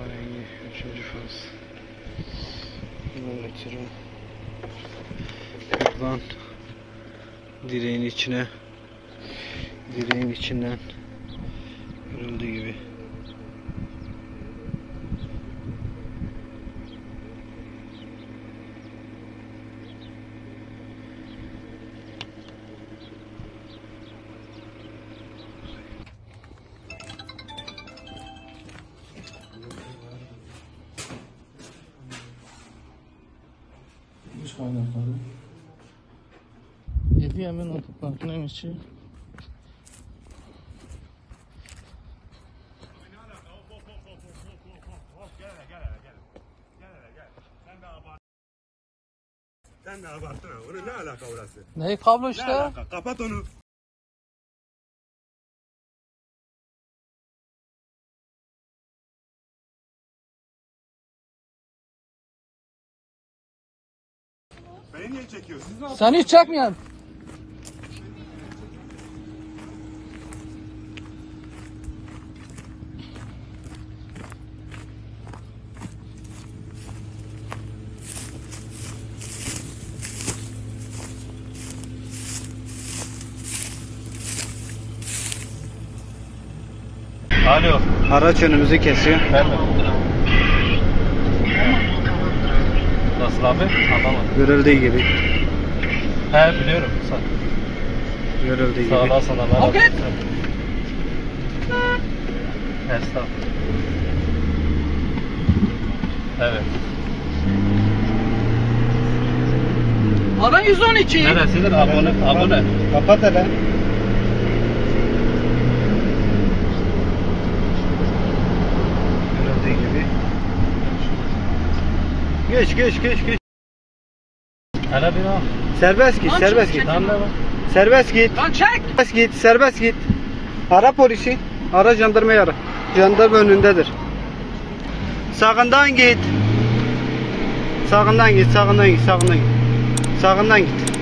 Rengi 3. faz. Kilometre. Pekvan direğin içinden görüldüğü gibi. Kaynakları. 7 hemen otoparkının içi. Sen de abarttın ha. Onun ne alaka orası? Ne kablo işte? Ne alaka? Kapat onu. Beni niye çekiyorsun? Sen hiç çekmeyen. Alo. Araç önümüzü kesiyor. Ben mi? Nasıl abi? Anlamadım. Görüldüğü gibi. He biliyorum. Görüldüğü gibi. Sağ olasın Allah. Okay. Estağfurullah. Evet. Ara 112. Neresidir? Abone. Kapat hele. Görüldüğü gibi. Geç. Hele bir al. Serbest git. Tamam ne var? Serbest git. Lan çek. Serbest git. Ara polisi. Ara jandarmayı ara. Jandarma önündedir. Sağından git. Sağından git.